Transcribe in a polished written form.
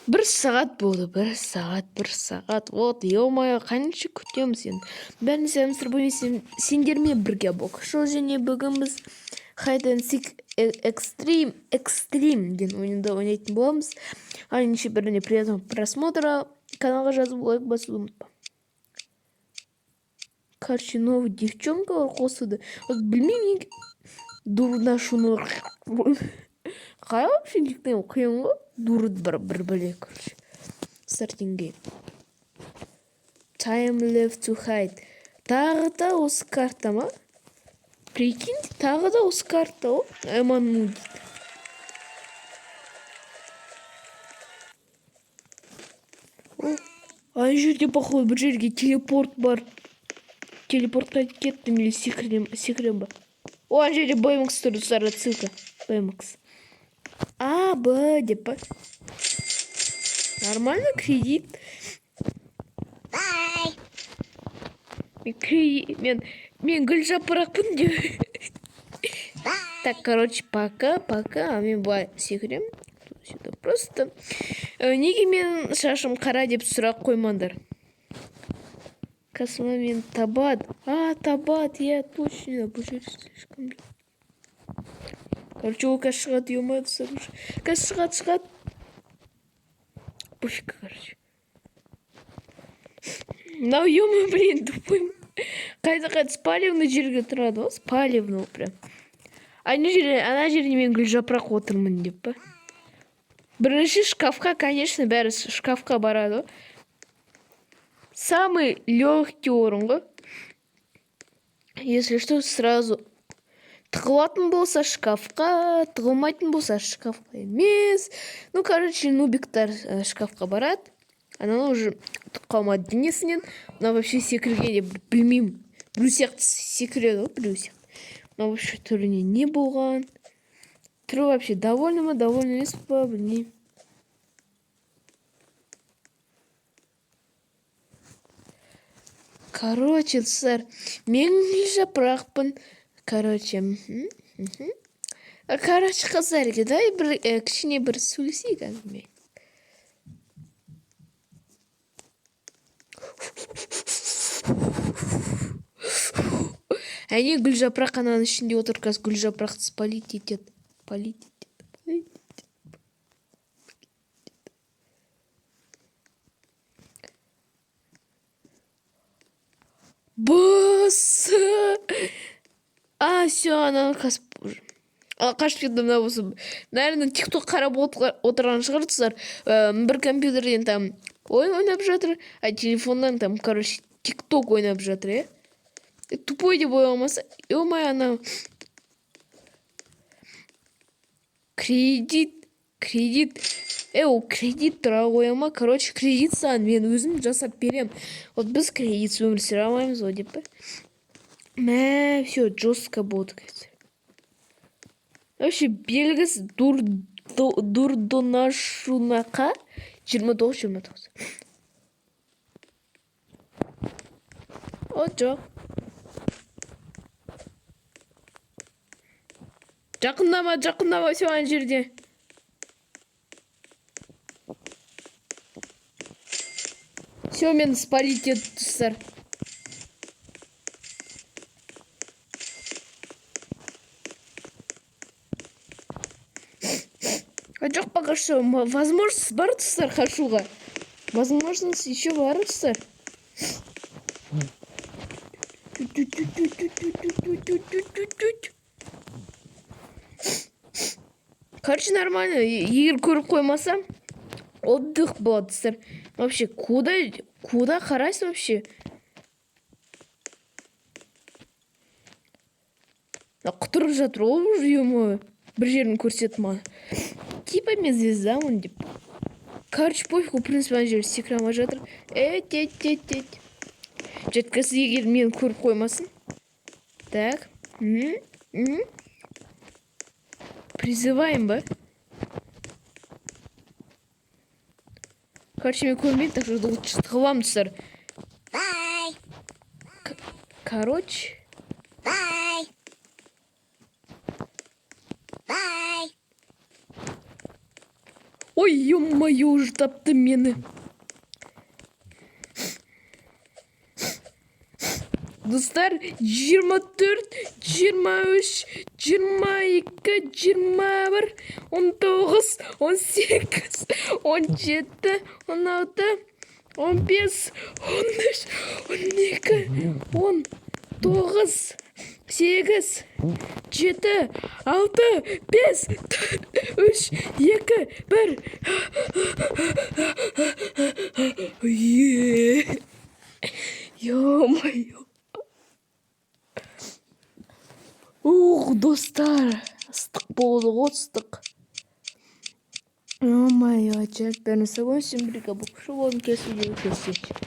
бір сағат болды, бір сағат. Вот, ё-моё, қанша күтеміз енді. Бәрін сәлемдер болмайсың, сендермен бірге бокс-шоу және бүгін біз Hide and Seek Extreme деген ойынды ойнайтын боламыз. Айнше біріне приятного просмотра. Каналға жазып лайк басуды ұмытпа. Короче, новый девчонка қосылды. Вот білмеймін, дурна шуны. Қай вообще никнейм қиын ғой? Дурд бір бәле, короче. Starting game. Time left to hide. Тағы да осы карта ма? Прикинь, тағы да осы карта ғой. Эману дейді. Ана жерде походу бір жерге телепорт бар. Телепортқа кеттім или секрем ба? О, ана жерде BMX тұр, сары ссылка. BMX. А, Б деп па? Нормально, кредит. Мен гүл жапырақпын деп. Так, короче, пока. А мен былай секірем. Сюда просто. Неге мен шашым қара деп сұрақ қоймаңдар. Касыма мен табат. Табат, я точно. Бұл жер слишком. Короче, ол қазір шығады, ё-моё, қазір шығады. Пофиг, короче. Мынау, ё-моё, блин, тупой. Қайда спаливный жерге тұрады ғой, спаливный прям. Ана жерде мен гүл жапырақ отырмын деп па. Бірінші шкафқа, конечно, бәрі шкафқа барады ғой. Самый легкий орын ғой. Если что, сразу тығылатын болса шкафқа, тығылмайтын болса шкафқа емес. Ну, короче, нубиктар шкафқа барады. Ананы уже қалмады денесінен. Мына вообще секіргенде білмеймін. Біреу сияқты секіреді ғой, біреу сияқты. Мына вообще түріне не болған? Түрі вообще довольны ма, довольны емес па, білмеймін. Короче, сэр, мен жапырақпын. Короче, қыздар, дай кішкене бір сөйлесейік әңгіме. Әне гүл жапырақ ананың ішінде отыр, қазір гүл жапырақты спалить етеді. Басы! Все, ананы қасып... Қашып кетті мына осы. Наверное, тикток қарап отырған шығарсыздар. Бір компьютерден там ойын ойнап жатыр, а телефондан там, короче, тикток ойнап жатыр, Тупой деп ойламаса, ё-моё, ана... Кредит. Ол кредит тұра қояма. Короче, кредит саған мен өзім жасап берем. Вот біз кредит өмір сүре алмаймыз ғой деп па. Все, жестко болды, қазір. Вообще, белгісіз дурдонашунақа 29. О, жоқ. Жақындама, все ана жерде. Все, мен спалить еді тұстар. Жоқ, пока что возможность бар тұстар қашуға. Возможность еще бар тұстар. Короче, нормально. Егер көріп қоймасам, отдых болады тұстар. Вообще, куда қарайсың вообще? Құтырып жатыр ол ё-моё. Бір жерін көрсетіп маған. Типа мен звездамын деп. Короче, пофигу, в принципе, ана жер секірама жатыр. Жеткісі егер мен көріп қоймасын. Так. Призываем ба? Короче, мен көрмейді, так что тығыламын тұстар. Короче. Ой, ё-моё, уже тапты мені. Достар, 24, 23, 22, 21, 19, 18, 17, 16, 15, 13, 12, 19, 8, 7, 6, 5, 4, 3, 2, 1. Ё-моё. Ух, достар, ыстық болды ғой, ыстық. Ё-моё, жіберіп беріңіз, сәлем, всем бірге бұл шоу, келесі видеода көрісейік.